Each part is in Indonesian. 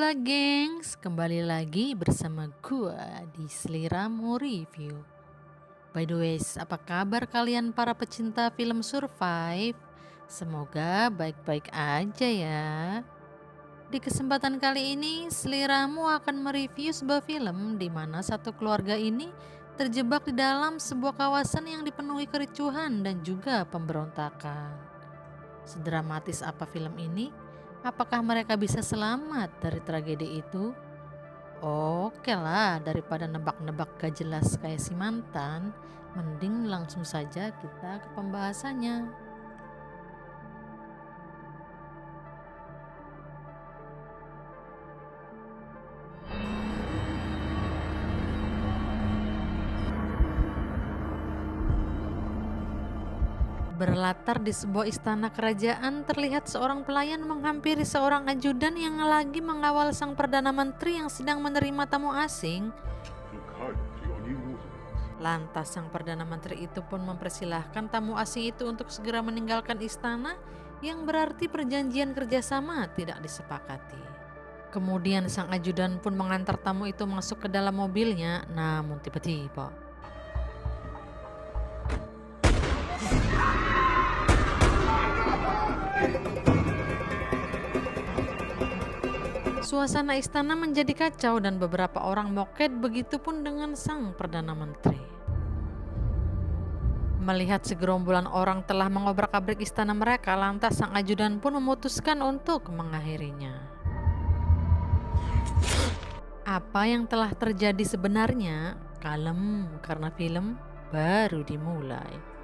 Halo gengs, kembali lagi bersama gua di Seliramu Review. By the way, apa kabar kalian para pecinta film survive? Semoga baik-baik aja ya. Di kesempatan kali ini, Seliramu akan mereview sebuah film di mana satu keluarga ini terjebak di dalam sebuah kawasan yang dipenuhi kericuhan dan juga pemberontakan. Sedramatis apa film ini? Apakah mereka bisa selamat dari tragedi itu? Oke lah, daripada nebak-nebak gak jelas kayak si mantan, mending langsung saja kita ke pembahasannya. Berlatar di sebuah istana kerajaan, terlihat seorang pelayan menghampiri seorang ajudan yang lagi mengawal sang Perdana Menteri yang sedang menerima tamu asing. Lantas sang Perdana Menteri itu pun mempersilahkan tamu asing itu untuk segera meninggalkan istana, yang berarti perjanjian kerjasama tidak disepakati. Kemudian sang ajudan pun mengantar tamu itu masuk ke dalam mobilnya, namun tiba-tiba suasana istana menjadi kacau dan beberapa orang moket, begitupun dengan sang Perdana Menteri. Melihat segerombolan orang telah mengobrak-abrik istana mereka, lantas sang ajudan pun memutuskan untuk mengakhirinya. Apa yang telah terjadi sebenarnya? Kalem, karena film baru dimulai.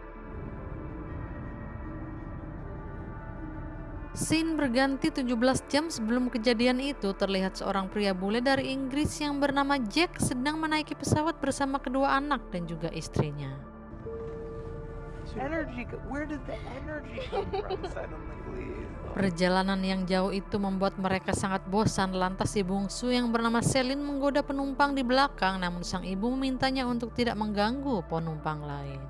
Scene berganti 17 jam sebelum kejadian itu, terlihat seorang pria bule dari Inggris yang bernama Jack sedang menaiki pesawat bersama kedua anak dan juga istrinya. Perjalanan yang jauh itu membuat mereka sangat bosan, lantas si bungsu yang bernama Celine menggoda penumpang di belakang, namun sang ibu memintanya untuk tidak mengganggu penumpang lain.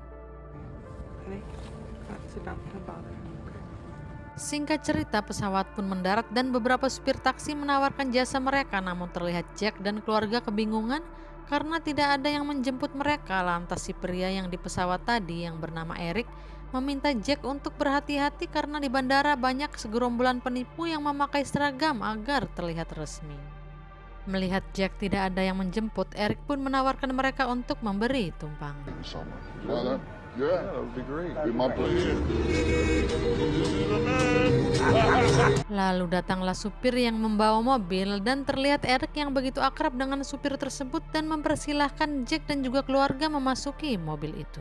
Singkat cerita, pesawat pun mendarat dan beberapa supir taksi menawarkan jasa mereka, namun terlihat Jack dan keluarga kebingungan karena tidak ada yang menjemput mereka. Lantas si pria yang di pesawat tadi yang bernama Eric meminta Jack untuk berhati-hati karena di bandara banyak segerombolan penipu yang memakai seragam agar terlihat resmi. Melihat Jack tidak ada yang menjemput, Eric pun menawarkan mereka untuk memberi tumpangan. Lalu datanglah supir yang membawa mobil dan terlihat Eric yang begitu akrab dengan supir tersebut dan mempersilahkan Jack dan juga keluarga memasuki mobil itu.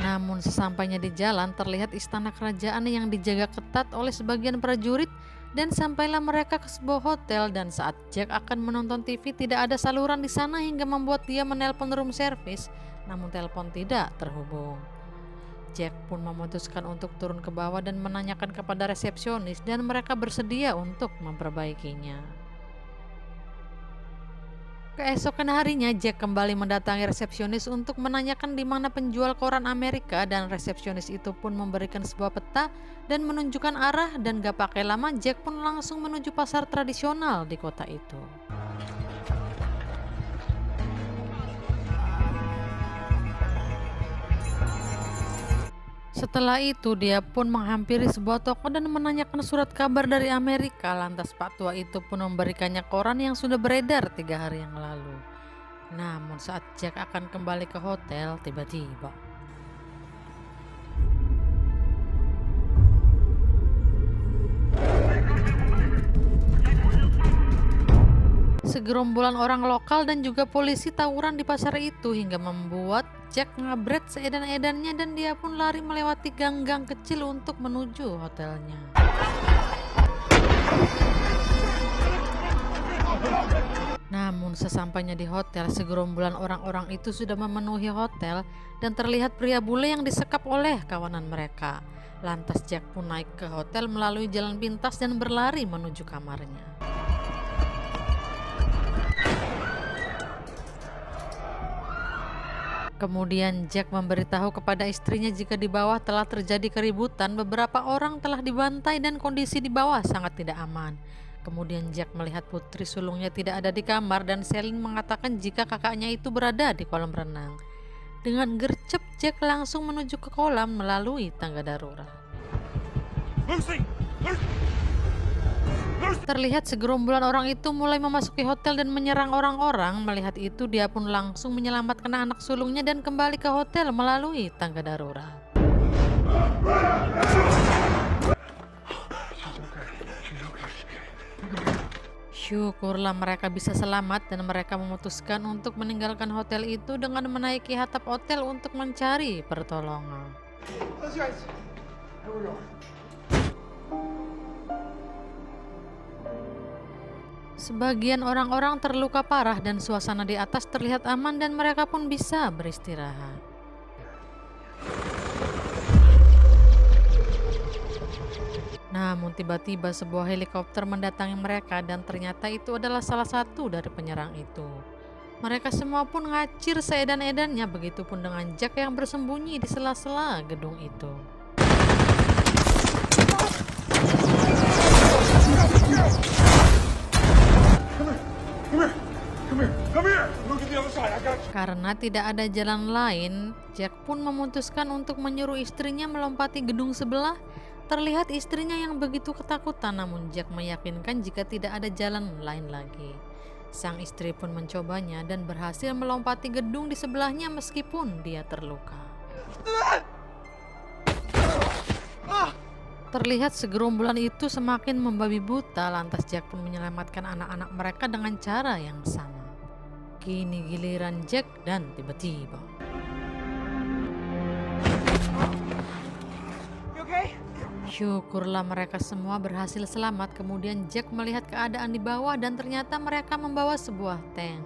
Namun sesampainya di jalan, terlihat istana kerajaan yang dijaga ketat oleh sebagian prajurit dan sampailah mereka ke sebuah hotel, dan saat Jack akan menonton TV tidak ada saluran di sana hingga membuat dia menelpon room service, namun telepon tidak terhubung. Jack pun memutuskan untuk turun ke bawah dan menanyakan kepada resepsionis dan mereka bersedia untuk memperbaikinya. Keesokan harinya Jack kembali mendatangi resepsionis untuk menanyakan di mana penjual koran Amerika, dan resepsionis itu pun memberikan sebuah peta dan menunjukkan arah, dan gak pakai lama Jack pun langsung menuju pasar tradisional di kota itu. Setelah itu dia pun menghampiri sebuah toko dan menanyakan surat kabar dari Amerika. Lantas Pak Tua itu pun memberikannya koran yang sudah beredar 3 hari yang lalu. Namun saat Jack akan kembali ke hotel, tiba-tiba segerombolan orang lokal dan juga polisi tawuran di pasar itu hingga membuat Jack ngabret seedan-edannya dan dia pun lari melewati gang-gang kecil untuk menuju hotelnya. Namun sesampainya di hotel, segerombolan orang-orang itu sudah memenuhi hotel dan terlihat pria bule yang disekap oleh kawanan mereka. Lantas Jack pun naik ke hotel melalui jalan pintas dan berlari menuju kamarnya. Kemudian Jack memberitahu kepada istrinya jika di bawah telah terjadi keributan, beberapa orang telah dibantai dan kondisi di bawah sangat tidak aman. Kemudian Jack melihat putri sulungnya tidak ada di kamar dan Celine mengatakan jika kakaknya itu berada di kolam renang. Dengan gercep, Jack langsung menuju ke kolam melalui tangga darurat. Lucy! Terlihat segerombolan orang itu mulai memasuki hotel dan menyerang orang-orang. Melihat itu, dia pun langsung menyelamatkan anak sulungnya dan kembali ke hotel melalui tangga darurat. Syukurlah mereka bisa selamat dan mereka memutuskan untuk meninggalkan hotel itu dengan menaiki atap hotel untuk mencari pertolongan. Sebagian orang-orang terluka parah dan suasana di atas terlihat aman dan mereka pun bisa beristirahat. Namun tiba-tiba sebuah helikopter mendatangi mereka dan ternyata itu adalah salah satu dari penyerang itu. Mereka semua pun ngacir seedan-edannya, begitupun dengan Jack yang bersembunyi di sela-sela gedung itu. Karena tidak ada jalan lain, Jack pun memutuskan untuk menyuruh istrinya melompati gedung sebelah. Terlihat istrinya yang begitu ketakutan, namun Jack meyakinkan jika tidak ada jalan lain lagi. Sang istri pun mencobanya dan berhasil melompati gedung di sebelahnya meskipun dia terluka. Terlihat segerombolan itu semakin membabi buta, lantas Jack pun menyelamatkan anak-anak mereka dengan cara yang sama. Kini giliran Jack dan tiba-tiba syukurlah mereka semua berhasil selamat. Kemudian Jack melihat keadaan di bawah dan ternyata mereka membawa sebuah tank.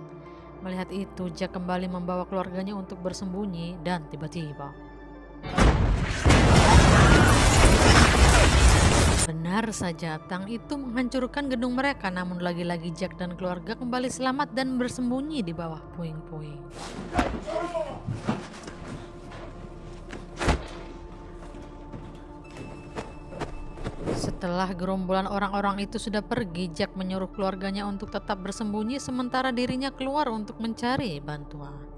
Melihat itu, Jack kembali membawa keluarganya untuk bersembunyi dan tiba-tiba benar saja, tank itu menghancurkan gedung mereka. Namun lagi-lagi Jack dan keluarga kembali selamat dan bersembunyi di bawah puing-puing. Setelah gerombolan orang-orang itu sudah pergi, Jack menyuruh keluarganya untuk tetap bersembunyi sementara dirinya keluar untuk mencari bantuan.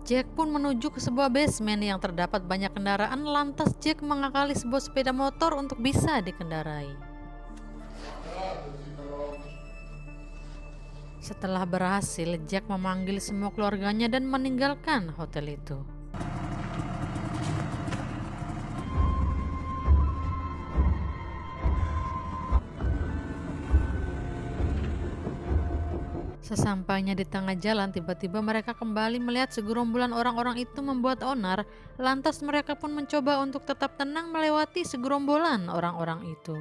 Jack pun menuju ke sebuah basement yang terdapat banyak kendaraan, lantas Jack mengakali sebuah sepeda motor untuk bisa dikendarai. Setelah berhasil, Jack memanggil semua keluarganya dan meninggalkan hotel itu. Sesampainya di tengah jalan, tiba-tiba mereka kembali melihat segerombolan orang-orang itu membuat onar. Lantas mereka pun mencoba untuk tetap tenang melewati segerombolan orang-orang itu.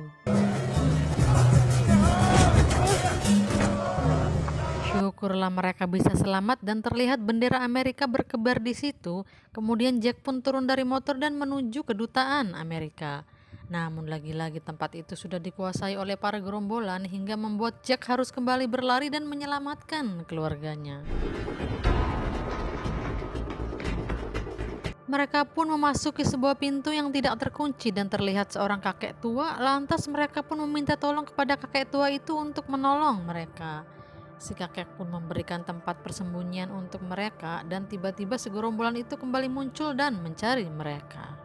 Syukurlah mereka bisa selamat dan terlihat bendera Amerika berkibar di situ. Kemudian Jack pun turun dari motor dan menuju kedutaan Amerika. Namun lagi-lagi tempat itu sudah dikuasai oleh para gerombolan hingga membuat Jack harus kembali berlari dan menyelamatkan keluarganya. Mereka pun memasuki sebuah pintu yang tidak terkunci dan terlihat seorang kakek tua. Lantas mereka pun meminta tolong kepada kakek tua itu untuk menolong mereka. Si kakek pun memberikan tempat persembunyian untuk mereka dan tiba-tiba segerombolan itu kembali muncul dan mencari mereka.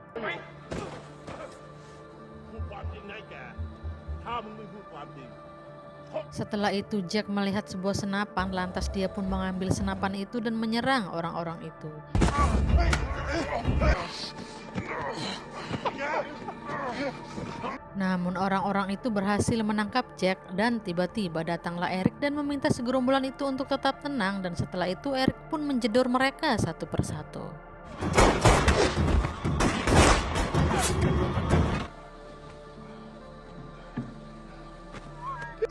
Setelah itu Jack melihat sebuah senapan, lantas dia pun mengambil senapan itu dan menyerang orang-orang itu. Namun orang-orang itu berhasil menangkap Jack dan tiba-tiba datanglah Eric dan meminta segerombolan itu untuk tetap tenang, dan setelah itu Eric pun menjedor mereka satu persatu.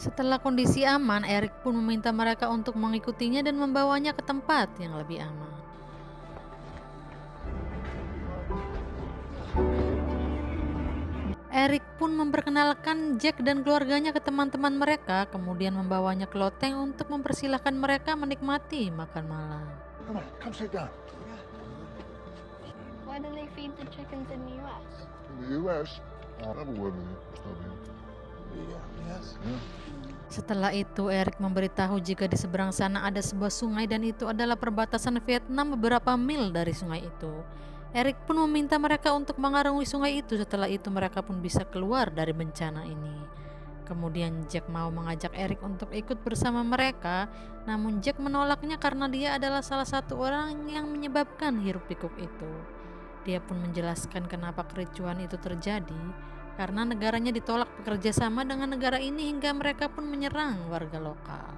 Setelah kondisi aman, Eric pun meminta mereka untuk mengikutinya dan membawanya ke tempat yang lebih aman. Eric pun memperkenalkan Jack dan keluarganya ke teman-teman mereka, kemudian membawanya ke loteng untuk mempersilahkan mereka menikmati makan malam. Come on, come sit down. Why do they feed the chickens in the U.S.? In the U.S., never would Yes. Yeah. Setelah itu Eric memberitahu jika di seberang sana ada sebuah sungai dan itu adalah perbatasan Vietnam beberapa mil dari sungai itu. Eric pun meminta mereka untuk mengarungi sungai itu, setelah itu mereka pun bisa keluar dari bencana ini. Kemudian Jack mau mengajak Eric untuk ikut bersama mereka, namun Jack menolaknya karena dia adalah salah satu orang yang menyebabkan hiruk pikuk itu. Dia pun menjelaskan kenapa kericuhan itu terjadi, karena negaranya ditolak bekerja sama dengan negara ini hingga mereka pun menyerang warga lokal.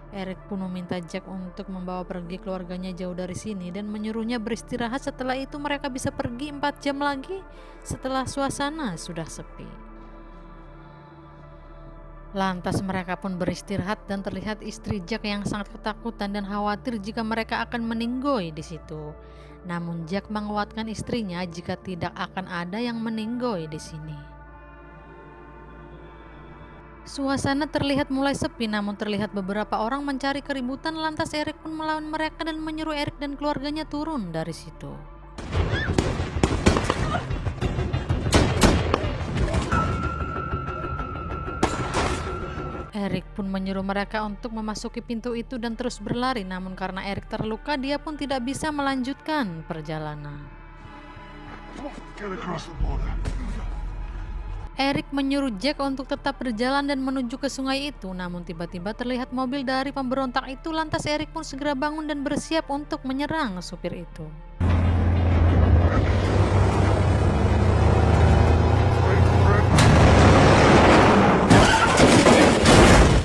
Eric pun meminta Jack untuk membawa pergi keluarganya jauh dari sini dan menyuruhnya beristirahat. Setelah itu mereka bisa pergi 4 jam lagi setelah suasana sudah sepi. Lantas mereka pun beristirahat dan terlihat istri Jack yang sangat ketakutan dan khawatir jika mereka akan meninggoy di situ. Namun Jack menguatkan istrinya jika tidak akan ada yang meninggoy di sini. Suasana terlihat mulai sepi, namun terlihat beberapa orang mencari keributan. Lantas Eric pun melawan mereka dan menyuruh Eric dan keluarganya turun dari situ. Eric pun menyuruh mereka untuk memasuki pintu itu dan terus berlari, namun karena Eric terluka, dia pun tidak bisa melanjutkan perjalanan. Get across the border. Eric menyuruh Jack untuk tetap berjalan dan menuju ke sungai itu, namun tiba-tiba terlihat mobil dari pemberontak itu. Lantas Eric pun segera bangun dan bersiap untuk menyerang supir itu.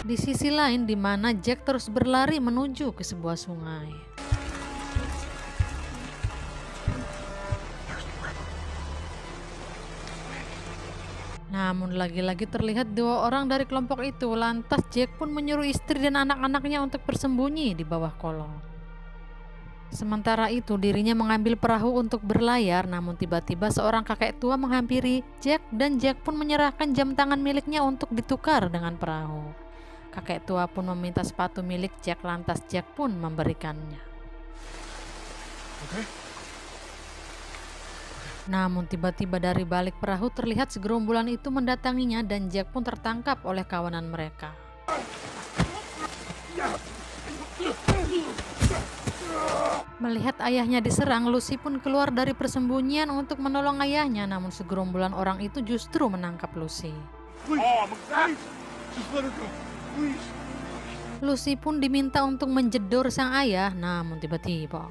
Di sisi lain, di mana Jack terus berlari menuju ke sebuah sungai. Namun lagi-lagi terlihat 2 orang dari kelompok itu. Lantas Jack pun menyuruh istri dan anak-anaknya untuk bersembunyi di bawah kolong. Sementara itu dirinya mengambil perahu untuk berlayar, namun tiba-tiba seorang kakek tua menghampiri Jack dan Jack pun menyerahkan jam tangan miliknya untuk ditukar dengan perahu. Kakek tua pun meminta sepatu milik Jack, lantas Jack pun memberikannya. Okay. Namun tiba-tiba dari balik perahu terlihat segerombolan itu mendatanginya dan Jack pun tertangkap oleh kawanan mereka. Melihat ayahnya diserang, Lucy pun keluar dari persembunyian untuk menolong ayahnya, namun segerombolan orang itu justru menangkap Lucy. Lucy pun diminta untuk menjedor sang ayah, namun tiba-tiba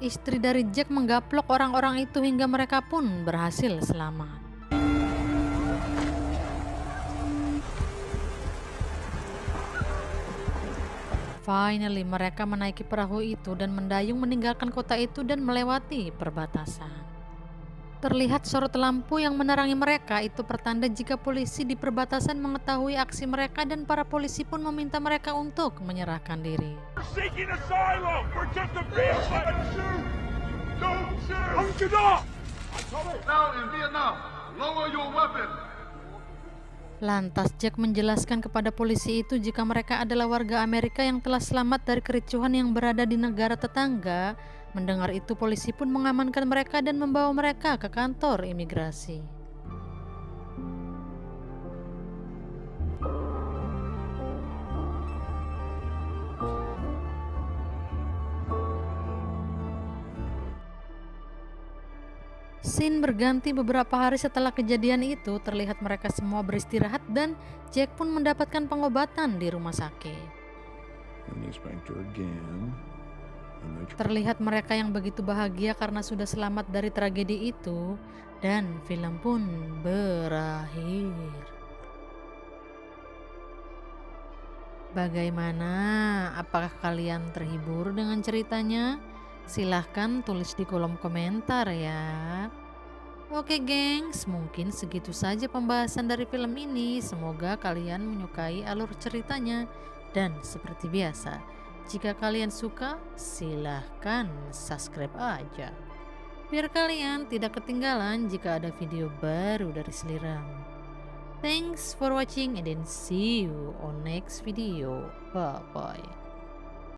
istri dari Jack menggaplok orang-orang itu hingga mereka pun berhasil selamat. Finally, mereka menaiki perahu itu dan mendayung meninggalkan kota itu dan melewati perbatasan. Terlihat sorot lampu yang menerangi mereka. Itu pertanda jika polisi di perbatasan mengetahui aksi mereka dan para polisi pun meminta mereka untuk menyerahkan diri. We're seeking asylum. We're just a vehicle. Don't shoot. Don't shoot. Now in Vietnam, lower your weapon. Lantas Jack menjelaskan kepada polisi itu jika mereka adalah warga Amerika yang telah selamat dari kericuhan yang berada di negara tetangga. Mendengar itu polisi pun mengamankan mereka dan membawa mereka ke kantor imigrasi. Scene berganti beberapa hari setelah kejadian itu. Terlihat mereka semua beristirahat dan Jack pun mendapatkan pengobatan di rumah sakit. Terlihat mereka yang begitu bahagia karena sudah selamat dari tragedi itu, dan film pun berakhir. Bagaimana? Apakah kalian terhibur dengan ceritanya? Silahkan tulis di kolom komentar ya. Oke gengs, mungkin segitu saja pembahasan dari film ini. Semoga kalian menyukai alur ceritanya. Dan seperti biasa, Jika kalian suka, silahkan subscribe aja. Biar kalian tidak ketinggalan jika ada video baru dari Sliram. Thanks for watching and then see you on next video. Bye bye.